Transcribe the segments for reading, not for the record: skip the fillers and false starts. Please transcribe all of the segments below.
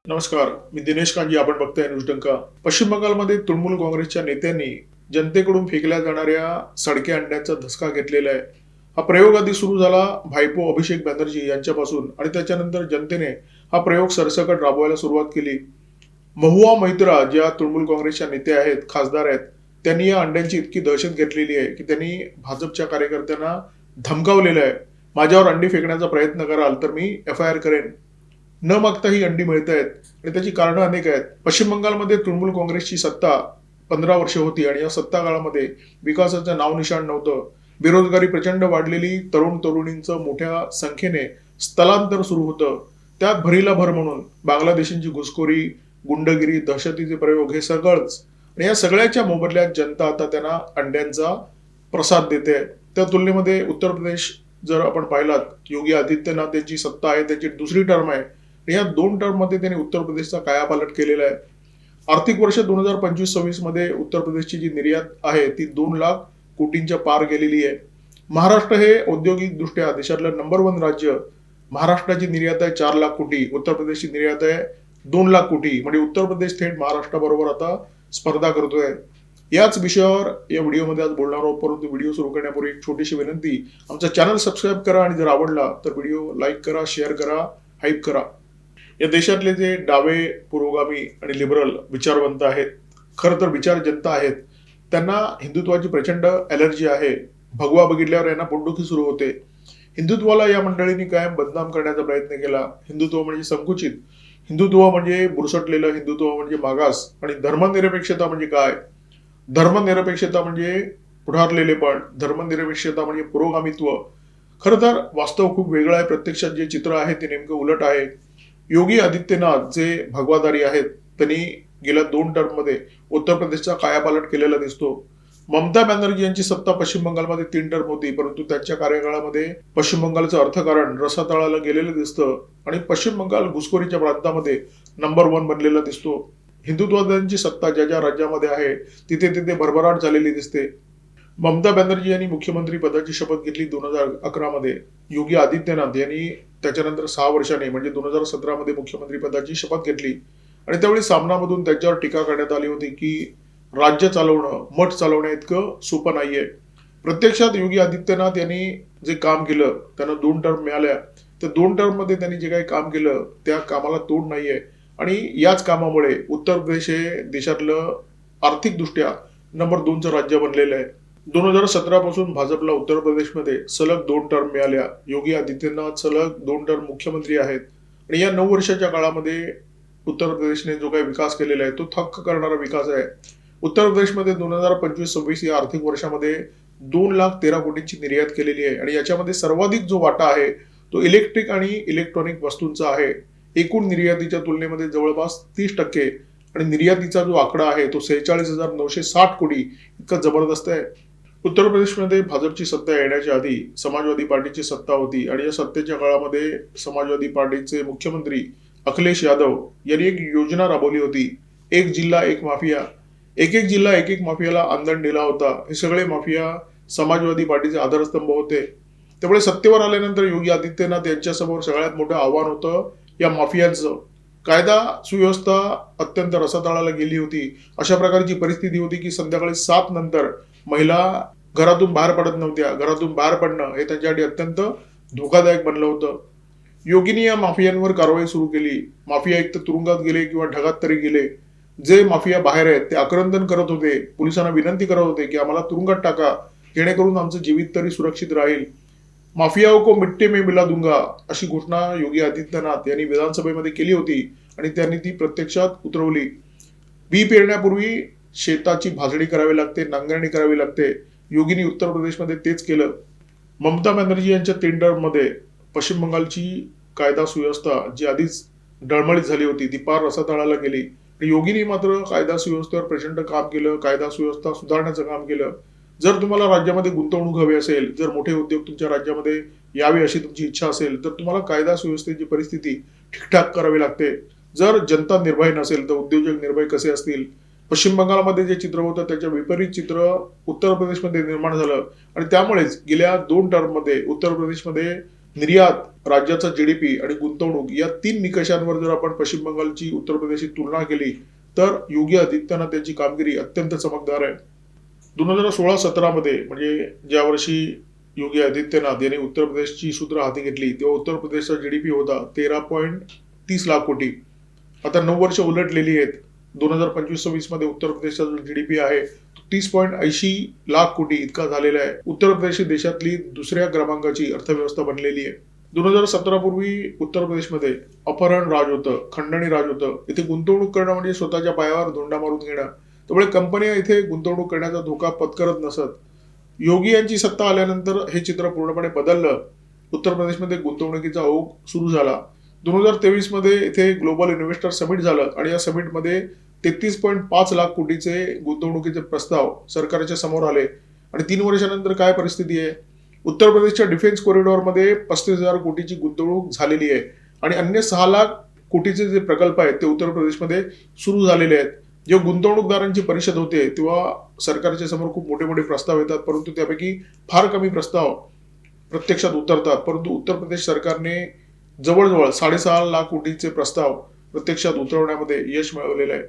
नमस्कार, मी दिनेश कांजी. आपण बघताय न्यूज डंका. पश्चिम बंगालमध्ये तृणमूल काँग्रेसच्या नेत्यांनी जनतेकडून फेकल्या जाणाऱ्या सडक्या अंड्याचा धसका घेतलेला आहे. हा प्रयोग आधी सुरू झाला भाईपो अभिषेक बॅनर्जी यांच्यापासून आणि त्याच्यानंतर जनतेने हा प्रयोग सरसकट राबवायला सुरुवात केली. महुआ मैत्रा ज्या तृणमूल काँग्रेसच्या नेत्या आहेत, खासदार आहेत, त्यांनी या अंड्यांची इतकी दहशत घेतलेली आहे की त्यांनी भाजपच्या कार्यकर्त्यांना धमकावलेलं आहे. माझ्यावर अंडी फेकण्याचा प्रयत्न कराल तर मी FIR करेन. न मागता ही अंडी मिळत आहेत आणि त्याची कारणं अनेक आहेत. पश्चिम बंगालमध्ये तृणमूल काँग्रेसची सत्ता 15 वर्ष होती आणि या सत्ता काळामध्ये विकासाचं नावनिशाण नव्हतं. बेरोजगारी प्रचंड वाढलेली, तरुण तरुणींचं मोठ्या संख्येने स्थलांतर सुरू होतं. त्यात भरीला भर म्हणून बांगलादेशींची घुसखोरी, गुंडगिरी, दहशतीचे प्रयोग हे सगळंच. आणि या सगळ्याच्या मोबदल्यात जनता आता त्यांना अंड्यांचा प्रसाद देते. त्या तुलनेमध्ये उत्तर प्रदेश जर आपण पाहिलात, योगी आदित्यनाथ यांची सत्ता आहे, त्याची दुसरी टर्म आहे. या 2 टर्ममध्ये त्यांनी उत्तर प्रदेशचा कायापालट केलेला आहे. आर्थिक वर्ष 2025-26 मध्ये उत्तर प्रदेशची जी निर्यात आहे ती 2 लाख कोटींच्या पार गेलेली आहे. महाराष्ट्र हे औद्योगिकदृष्ट्या देशातलं नंबर 1 राज्य. महाराष्ट्राची निर्यात आहे 4 लाख कोटी, उत्तर प्रदेशची निर्यात आहे 2 लाख कोटी. म्हणजे उत्तर प्रदेश थेट महाराष्ट्राबरोबर आता स्पर्धा करतोय. याच विषयावर या व्हिडिओमध्ये आज बोलणार आहोत. परंतु व्हिडिओ सुरू करण्यापूर्वी एक छोटीशी विनंती, आमचा चॅनल सबस्क्राईब करा आणि जर आवडला तर व्हिडिओ लाईक करा, शेअर करा, हाईप करा. या देशातले जे डावे, पुरोगामी आणि लिबरल विचारवंत आहेत, खरं तर विचार जनता आहेत, त्यांना हिंदुत्वाची प्रचंड ॲलर्जी आहे. भगवा बघितल्यावर यांना पोटदुखी सुरू होते. हिंदुत्वाला या मंडळींनी कायम बदनाम करण्याचा प्रयत्न केला. हिंदुत्व म्हणजे संकुचित, हिंदुत्व म्हणजे बुरसटलेलं, हिंदुत्व म्हणजे मागास आणि धर्मनिरपेक्षता म्हणजे काय? धर्मनिरपेक्षता म्हणजे पुढारलेलेपण, धर्मनिरपेक्षता म्हणजे पुरोगामित्व. खरं तर वास्तव खूप वेगळं आहे. प्रत्यक्षात जे चित्र आहे ते नेमकं उलट आहे. योगी आदित्यनाथ जे भगवादारी आहेत, त्यांनी गेल्या 2 टर्ममध्ये उत्तर प्रदेशचा कायापालट केलेला दिसतो. ममता बॅनर्जी यांची सत्ता पश्चिम बंगालमध्ये 3 टर्म होती, परंतु त्यांच्या कार्यकाळामध्ये पश्चिम बंगालचं अर्थकारण रसातळाला गेलेलं दिसतं आणि पश्चिम बंगाल घुसखोरीच्या प्रांतामध्ये नंबर 1 बनलेला दिसतो. हिंदुत्ववाद्यांची सत्ता ज्या ज्या राज्यामध्ये आहे तिथे तिथे भरभराट झालेली दिसते. ममता बॅनर्जी यांनी मुख्यमंत्री पदाची शपथ घेतली 2011 मध्ये. योगी आदित्यनाथ यांनी त्याच्यानंतर 6 वर्षांनी म्हणजे 2017 मध्ये मुख्यमंत्री पदाची शपथ घेतली आणि त्यावेळी सामनामधून त्यांच्यावर टीका करण्यात आली होती की राज्य चालवणं, मठ चालवण्या इतकं सोपं नाहीये. प्रत्यक्षात योगी आदित्यनाथ यांनी जे काम केलं, त्यांना 2 टर्म मिळाल्या. त्या 2 टर्म मध्ये त्यांनी जे काही काम केलं त्या कामाला तोड नाहीये आणि याच कामामुळे उत्तर प्रदेश हे देशातलं आर्थिकदृष्ट्या नंबर 2चं राज्य बनलेलं आहे. 2017 पासून भाजपला उत्तर प्रदेशमध्ये सलग 2 टर्म मिळाल्या. योगी आदित्यनाथ सलग 2 टर्म मुख्यमंत्री आहेत आणि या 9 वर्षाच्या काळामध्ये उत्तर प्रदेशने जो काही विकास केलेला आहे तो थक्क करणारा विकास आहे. उत्तर प्रदेशमध्ये 2025-26 या आर्थिक वर्षामध्ये 2,13,00,000 कोटींची निर्यात केलेली आहे आणि याच्यामध्ये सर्वाधिक जो वाटा आहे तो इलेक्ट्रिक आणि इलेक्ट्रॉनिक वस्तूंचा आहे. एकूण निर्यातीच्या तुलनेमध्ये जवळपास 30% आणि निर्यातीचा जो आकडा आहे तो 46,960 कोटी इतका जबरदस्त आहे. उत्तर प्रदेशमध्ये भाजपची सत्ता येण्याच्या आधी समाजवादी पार्टीची सत्ता होती आणि या सत्तेच्या काळामध्ये समाजवादी पार्टीचे मुख्यमंत्री अखिलेश यादव यांनी एक योजना राबवली होती, एक जिल्हा एक माफिया. एक एक जिल्हा एक एक माफियाला आंदण दिला होता. हे सगळे माफिया समाजवादी पार्टीचे आधारस्तंभ होते. त्यामुळे सत्तेवर आल्यानंतर योगी आदित्यनाथ यांच्यासमोर सगळ्यात मोठं आव्हान होतं या माफियांचं. कायदा सुव्यवस्था अत्यंत रसातळाला गेली होती. अशा प्रकारची परिस्थिती होती की संध्याकाळी 7 नंतर महिला घरातून बाहेर पडत नव्हत्या. घरातून बाहेर पडणं हे त्यांच्यासाठी अत्यंत धोकादायक बनलं होतं. योगीनी या माफियांवर कारवाई सुरू केली. माफिया एक तर तुरुंगात गेले किंवा ढगात तरी गेले. जे माफिया बाहेर आहेत ते आक्रंदन करत होते, पोलिसांना विनंती करत होते की आम्हाला तुरुंगात टाका, जेणेकरून आमचं जीवित तरी सुरक्षित राहील. माफियाओं को मिट्टी में मिला दूंगा अशी घोषणा योगी आदित्यनाथ यांनी विधानसभेमध्ये केली होती आणि त्यांनी ती प्रत्यक्षात उतरवली. बी पेरण्यापूर्वी शेताची भाजणी करावी लागते, नांगरणी करावी लागते. योगीनी उत्तर प्रदेशमध्ये तेच केलं. ममता बॅनर्जी यांच्या 3 टर्ममध्ये पश्चिम बंगालची कायदा सुव्यवस्था जी आधीच डळमळीत झाली होती ती पार रसातळाला गेली. योगीनी मात्र कायदा सुव्यवस्थेवर प्रचंड काम केलं, कायदा सुव्यवस्था सुधारण्याचं काम केलं. जर तुम्हाला राज्यामध्ये गुंतवणूक हवी असेल, जर मोठे उद्योग तुमच्या राज्यामध्ये यावे अशी तुमची इच्छा असेल तर तुम्हाला कायदा सुव्यवस्थेची परिस्थिती ठीकठाक करावी लागते. जर जनता निर्भय नसेल तर उद्योजक निर्भय कसे असतील? पश्चिम बंगालमध्ये जे चित्र होतं त्याच्या विपरीत चित्र उत्तर प्रदेशमध्ये निर्माण झालं आणि त्यामुळेच गेल्या 2 टर्ममध्ये उत्तर प्रदेशमध्ये निर्यात, राज्याचा जीडीपी आणि गुंतवणूक या 3 निकषांवर जर आपण पश्चिम बंगालची उत्तर प्रदेशची तुलना केली तर योगी आदित्यनाथ यांची कामगिरी अत्यंत चमकदार आहे. 2016-17 मध्ये म्हणजे ज्या वर्षी योगी आदित्यनाथ यांनी उत्तर प्रदेशची सूत्र हाती घेतली तेव्हा उत्तर प्रदेशचा जीडीपी होता 13.30 लाख कोटी. आता 9 वर्ष उलटलेली आहेत. 2025-26 मध्ये उत्तर प्रदेशचा जो जीडीपी आहे तो 30.80 लाख कोटी इतका झालेला आहे. उत्तर प्रदेश ही देशातली दुसऱ्या क्रमांकाची अर्थव्यवस्था बनलेली आहे. 2017 पूर्वी उत्तर प्रदेशमध्ये अपहरण राज होतं, खंडणी राज होतं. इथे गुंतवणूक करणं म्हणजे स्वतःच्या पायावर धोंडा मारून घेणं. त्यामुळे कंपन्या इथे गुंतवणूक करण्याचा धोका पत्करत नसत. योगी यांची सत्ता आल्यानंतर हे चित्र पूर्णपणे बदललं. उत्तर प्रदेशमध्ये गुंतवणुकीचा ओघ सुरू झाला. 2023 मध्ये इथे ग्लोबल इन्व्हेस्टर समिट झालं आणि या समिटमध्ये 33.5 लाख कोटीचे गुंतवणुकीचे प्रस्ताव सरकारच्या समोर आले. आणि 3 वर्षानंतर काय परिस्थिती आहे? उत्तर प्रदेशच्या डिफेन्स कॉरिडॉरमध्ये 35,000 कोटीची गुंतवणूक झालेली आहे आणि अन्य 6 लाख कोटीचे जे प्रकल्प आहेत ते उत्तर प्रदेशमध्ये सुरू झालेले आहेत. जेव्हा गुंतवणूकदारांची परिषद होते तेव्हा सरकारच्या समोर खूप मोठे मोठे प्रस्ताव येतात, परंतु त्यापैकी फार कमी प्रस्ताव प्रत्यक्षात उतरतात. परंतु उत्तर प्रदेश सरकारने जवळजवळ 6.5 लाख कोटीचे प्रस्ताव प्रत्यक्षात उतरवण्यामध्ये यश मिळवलेलं आहे.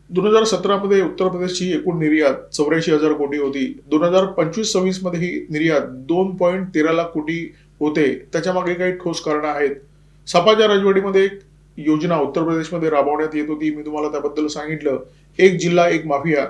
2017 मध्ये उत्तर प्रदेशची एकूण निर्यात 84,000 कोटी होती. 2025-26 मध्ये ही निर्यात 2.13 लाख कोटी होते. त्याच्या मागे काही ठोस कारणं आहेत. सपाच्या राजवटीमध्ये एक योजना उत्तर प्रदेशमध्ये राबवण्यात येत होती. मी तुम्हाला त्याबद्दल सांगितलं. एक जिल्हा एक माफिया.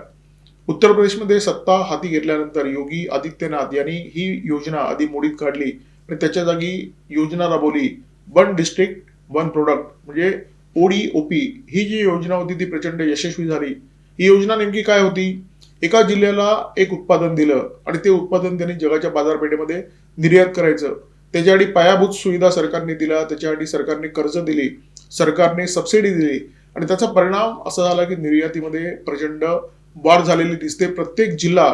उत्तर प्रदेशमध्ये सत्ता हाती घेतल्यानंतर योगी आदित्यनाथ यांनी ही योजना आधी मोडीत काढली आणि त्याच्या जागी योजना राबवली वन डिस्ट्रिक्ट वन प्रोडक्ट म्हणजे ODOP. ही जी योजना होती ती प्रचंड यशस्वी झाली. ही योजना नेमकी काय होती? एका जिल्ह्याला एक उत्पादन दिलं आणि ते उत्पादन त्यांनी जगाच्या बाजारपेठेमध्ये निर्यात करायचं. त्याच्यासाठी पायाभूत सुविधा सरकारने दिल्या, त्याच्यासाठी सरकारने कर्ज दिली, सरकारने सबसिडी दिली आणि त्याचा परिणाम असा झाला की निर्यातीमध्ये प्रचंड वाढ झालेली दिसते. प्रत्येक जिल्हा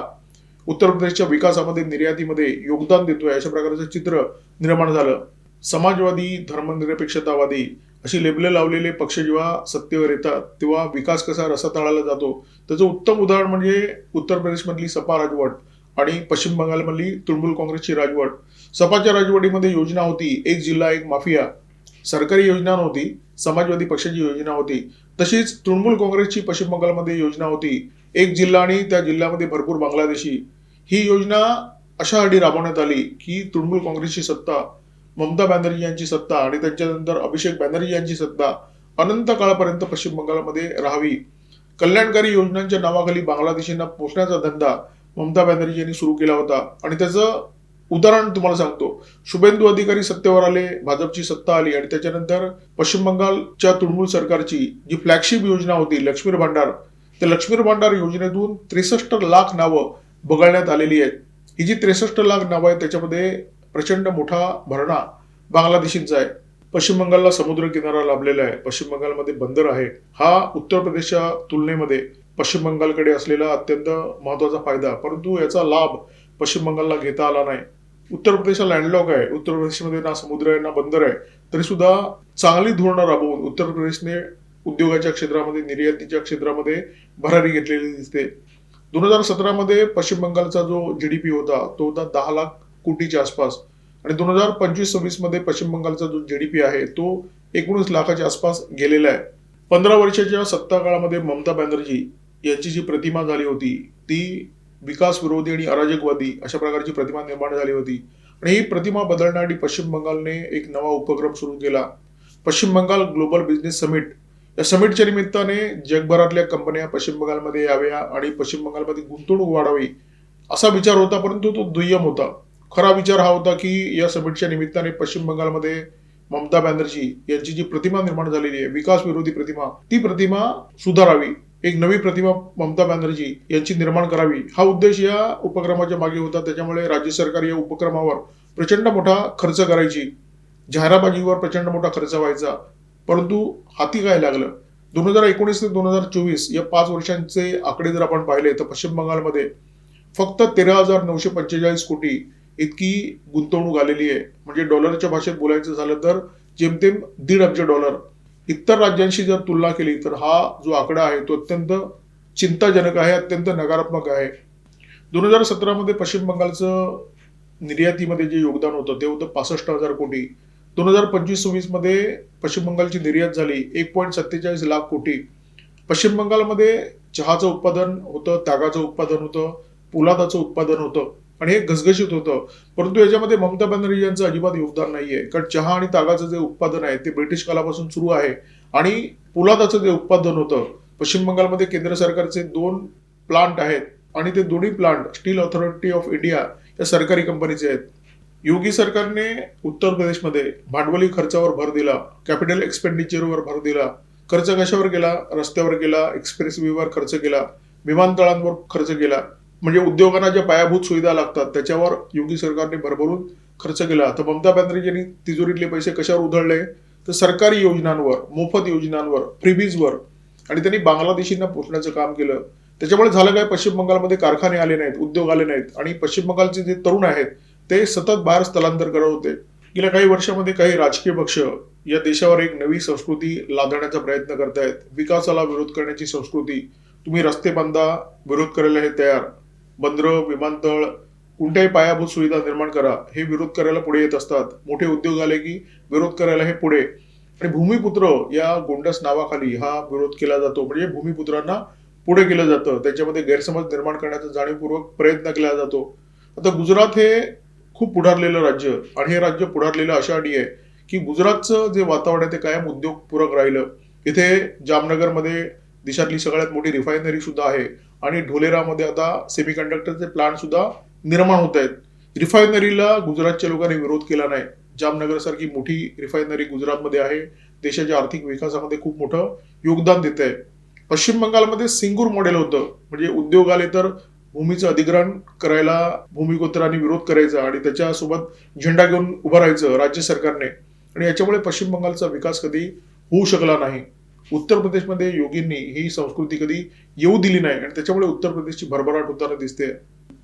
उत्तर प्रदेशच्या विकासामध्ये निर्यातीमध्ये योगदान देतोय अशा प्रकारचं चित्र निर्माण झालं. समाजवादी, धर्मनिरपेक्षतावादी अशी लेबले लावलेले पक्ष जेव्हा सत्तेवर येतात तेव्हा विकास कसा रसातळाला जातो त्याचं उत्तम उदाहरण म्हणजे उत्तर प्रदेशमधली सपा राजवट आणि पश्चिम बंगालमधली तृणमूल काँग्रेसची राजवट. सपाच्या राजवटीमध्ये योजना होती एक जिल्हा एक माफिया. सरकारी योजना नव्हती, समाजवादी पक्षाची योजना होती. तशीच तृणमूल काँग्रेसची पश्चिम बंगालमध्ये योजना होती एक जिल्हा आणि त्या जिल्ह्यामध्ये भरपूर बांगलादेशी. ही योजना अशासाठी राबवण्यात आली की तृणमूल काँग्रेसची सत्ता, ममता बॅनर्जी यांची सत्ता आणि त्यांच्यानंतर अभिषेक बॅनर्जी यांची सत्ता अनंत काळापर्यंत पश्चिम बंगालमध्ये राहावी. कल्याणकारी योजनांच्या नावाखाली बांगलादेशींना पोसण्याचा धंदा ममता बॅनर्जी यांनी सुरू केला होता आणि त्याचं उदाहरण तुम्हाला सांगतो. शुभेंदू अधिकारी सत्तेवर आले, भाजपची सत्ता आली आणि त्याच्यानंतर पश्चिम बंगालच्या तृणमूल सरकारची जी फ्लॅगशिप योजना होती लक्ष्मीर भांडार, त्या लक्ष्मीर भांडार योजनेतून 63 लाख नावं बघण्यात आलेली आहेत. ही जी 63 लाख नावं आहेत त्याच्यामध्ये प्रचंड मोठा भरणा बांगलादेशींचा आहे. पश्चिम बंगालला समुद्र किनारा लाभलेला आहे. पश्चिम बंगालमध्ये बंदर आहे. हा उत्तर प्रदेशच्या तुलनेमध्ये पश्चिम बंगालकडे असलेला अत्यंत महत्वाचा फायदा, परंतु याचा लाभ पश्चिम बंगालला घेता आला नाही. उत्तर प्रदेश लँडलॉक आहे. उत्तर प्रदेशमध्ये ना समुद्र आहे ना बंदर आहे. तरी सुद्धा चांगली धोरणं राबवून उत्तर प्रदेशने उद्योगाच्या क्षेत्रामध्ये, निर्यातीच्या क्षेत्रामध्ये भरारी घेतलेली दिसते. 2017 मध्ये पश्चिम बंगालचा जो जीडीपी होता तो होता 10 लाख कोटीच्या आसपास आणि 2025-26 मध्ये पश्चिम बंगालचा जो जीडीपी आहे तो 19 लाखाच्या आसपास गेलेला आहे. 15 वर्षाच्या सत्ता काळामध्ये ममता बॅनर्जी यांची जी प्रतिमा झाली होती ती विकास विरोधी आणि अराजकवादी अशा प्रकारची प्रतिमा निर्माण झाली होती आणि ही प्रतिमा बदलण्यासाठी पश्चिम बंगालने एक नवा उपक्रम सुरू केला. पश्चिम बंगाल ग्लोबल बिझनेस समिट. या समिटच्या निमित्ताने जगभरातल्या कंपन्या पश्चिम बंगालमध्ये याव्या आणि पश्चिम बंगालमध्ये गुंतवणूक वाढावी असा विचार होता, परंतु तो दुय्यम होता. खरा विचार हा होता की या समिटच्या निमित्ताने पश्चिम बंगालमध्ये ममता बॅनर्जी यांची जी प्रतिमा निर्माण झालेली आहे विकास विरोधी प्रतिमा, ती प्रतिमा सुधारावी, एक नवी प्रतिमा ममता बॅनर्जी यांची निर्माण करावी हा उद्देश या उपक्रमाच्या मागे होता. त्याच्यामुळे राज्य सरकार या उपक्रमावर प्रचंड मोठा खर्च करायची, जाहिरातबाजीवर प्रचंड मोठा खर्च व्हायचा, परंतु हाती काय लागलं? 2019 ते 2024 या 5 वर्षांचे आकडे जर आपण पाहिले तर पश्चिम बंगालमध्ये फक्त 13,945 कोटी इतकी गुंतवणूक आलेली आहे. म्हणजे डॉलरच्या भाषेत बोलायचं झालं तर जेमतेम $1.5 अब्ज. इतर राज्यांशी जर तुलना केली तर हा जो आकडा आहे तो अत्यंत चिंताजनक आहे, अत्यंत नकारात्मक आहे. 2017 मध्ये पश्चिम बंगालचं निर्यातीमध्ये जे योगदान होतं ते होतं 65,000 कोटी. 2025-26 मध्ये पश्चिम बंगालची निर्यात झाली 1.47 लाख कोटी. पश्चिम बंगालमध्ये चहाचं उत्पादन होतं, तागाचं उत्पादन होतं, पोलादाचं उत्पादन होतं आणि हे घसघशीत होतं. परंतु याच्यामध्ये ममता बॅनर्जी यांचं अजिबात योगदान नाहीये. कारण चहा आणि तागाचं जे उत्पादन आहे ते ब्रिटिश काळापासून सुरू आहे आणि पोलादाचं जे उत्पादन होतं पश्चिम बंगालमध्ये केंद्र सरकारचे 2 प्लांट आहेत आणि ते दोन्ही plant steel authority of India या सरकारी कंपनीचे आहेत. योगी सरकारने उत्तर प्रदेशमध्ये भांडवली खर्चावर भर दिला, कॅपिटल एक्सपेंडिचरवर भर दिला. खर्च कशावर केला? रस्त्यावर केला, एक्सप्रेस वेवर खर्च केला, विमानतळांवर खर्च केला. म्हणजे उद्योगांना ज्या पायाभूत सुविधा लागतात त्याच्यावर योगी सरकारने भरभरून खर्च केला. तर ममता बॅनर्जींनी तिजोरीतले पैसे कशावर उधळले? तर सरकारी योजनांवर, मोफत योजनांवर, फ्रीबीजवर आणि त्यांनी बांगलादेशींना पोचण्याचं काम केलं. त्याच्यामुळे झालं काय? पश्चिम बंगालमध्ये कारखाने आले नाहीत, उद्योग आले नाहीत आणि पश्चिम बंगालचे जे तरुण आहेत ते सतत बाहेर स्थलांतर करत होते. गेल्या काही वर्षामध्ये काही राजकीय पक्ष या देशावर एक नवी संस्कृती लादण्याचा प्रयत्न करतायत. विकासाला विरोध करण्याची संस्कृती. तुम्ही रस्ते बांधा, विरोध करायला हे तयार. बंदरं, विमानतळ, कोणत्याही पायाभूत सुविधा निर्माण करा, हे विरोध करायला पुढे येत असतात. मोठे उद्योग आले की विरोध करायला हे पुढे. आणि भूमिपुत्र या गोंडस नावाखाली हा विरोध केला जातो. म्हणजे भूमिपुत्रांना पुढे केलं जातं, त्याच्यामध्ये गैरसमज निर्माण करण्याचा जाणीवपूर्वक प्रयत्न केला जातो. आता गुजरात हे खूप पुढारलेलं राज्य आणि हे राज्य पुढारलेलं अशा अटी आहे की गुजरातचं जे वातावरण आहे ते कायम उद्योगपूरक राहिलं. इथे जामनगरमध्ये देशातली सगळ्यात मोठी रिफायनरी सुद्धा आहे आणि ढोलेरामध्ये आता सेमीकंडक्टरचे प्लांट सुद्धा निर्माण होत आहेत. रिफायनरीला गुजरातच्या लोकांनी विरोध केला नाही. जामनगर सारखी मोठी रिफायनरी गुजरातमध्ये आहे, देशाच्या आर्थिक विकासामध्ये खूप मोठं योगदान देत आहे. पश्चिम बंगालमध्ये सिंगूर मॉडेल होतं, म्हणजे उद्योग आले तर भूमीचं अधिग्रहण करायला भूमिपुत्रांनी विरोध करायचा आणि त्याच्यासोबत झेंडा घेऊन उभं राहायचं राज्य सरकारने आणि याच्यामुळे पश्चिम बंगालचा विकास कधी होऊ शकला नाही. उत्तर प्रदेशमध्ये योगींनी ही संस्कृती कधी येऊ दिली नाही आणि त्याच्यामुळे उत्तर प्रदेशची भरभराट होताना दिसते.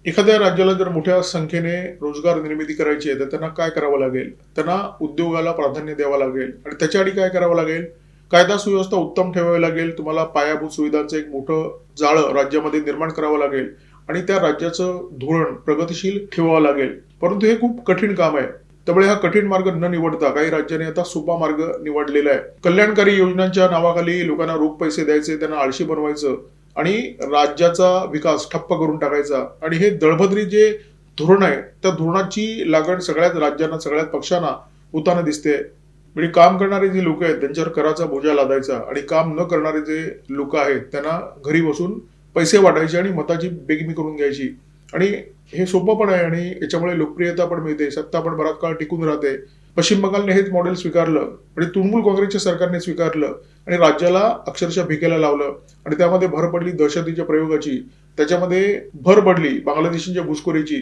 एखाद्या राज्याला जर मोठ्या संख्येने रोजगार निर्मिती करायची आहे तर त्यांना काय करावं लागेल? त्यांना उद्योगाला प्राधान्य द्यावं लागेल आणि त्याच्याआधी काय करावं लागेल? कायदा सुव्यवस्था उत्तम ठेवावी लागेल. तुम्हाला पायाभूत सुविधांचं एक मोठं जाळं राज्यामध्ये निर्माण करावं लागेल आणि त्या राज्याचं धोरण प्रगतिशील ठेवावं लागेल. परंतु हे खूप कठीण काम आहे. त्यामुळे हा कठीण मार्ग न निवडता काही राज्यांनी आता सोपा मार्ग निवडलेला आहे. कल्याणकारी योजनांच्या नावाखाली लोकांना रोख पैसे द्यायचे, त्यांना आळशी बनवायचं आणि राज्याचा विकास ठप्प करून टाकायचा. आणि हे दळभद्री जे धोरण आहे त्या धोरणाची लागण सगळ्याच राज्यांना, सगळ्याच पक्षांना होताना दिसते. म्हणजे काम करणारे जे लोक आहेत त्यांच्यावर कराचा बोजा लादायचा आणि काम न करणारे जे लोक आहेत त्यांना घरी बसून पैसे वाटायचे आणि मताची बेगमी करून घ्यायची. आणि हे सोपं पण आहे आणि याच्यामुळे लोकप्रियता पण मिळते, सत्ता पण बराच काळ टिकून राहते. पश्चिम बंगालने हेच मॉडेल स्वीकारलं म्हणजे तृणमूल काँग्रेसच्या सरकारने स्वीकारलं आणि राज्याला अक्षरशः भिकेला लावलं आणि त्यामध्ये भर पडली दहशतीच्या प्रयोगाची, त्याच्यामध्ये भर पडली बांगलादेशींच्या घुसखोरीची.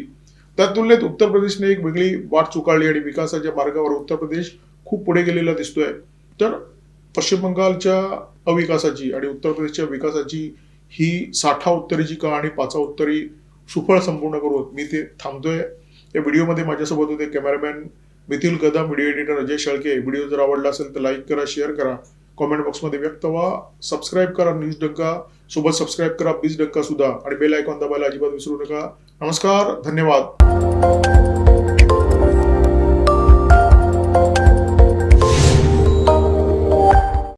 त्या तुलनेत उत्तर प्रदेशने एक वेगळी वाट चुकाळली आणि विकासाच्या मार्गावर उत्तर प्रदेश खूप पुढे गेलेला दिसतोय. तर पश्चिम बंगालच्या अविकासाची आणि उत्तर प्रदेशच्या विकासाची ही 60 उत्तरीची कहाणी 5 उत्तरी सुफळ संपूर्ण करू मी ते थांबतोय. या व्हिडिओमध्ये माझ्यासोबत होते cameraman methyl Kadam, video editor Ajay Shelke. Video जर आवडला असेल तर लाईक करा, शेअर करा, कॉमेंट बॉक्समध्ये व्यक्त व्हा, सबस्क्राईब करा न्यूज डंका सोबत, सबस्क्राईब करा बीज डंका सुद्धा आणि बेल आयकॉन दाबायला अजिबात विसरू नका. नमस्कार, धन्यवाद.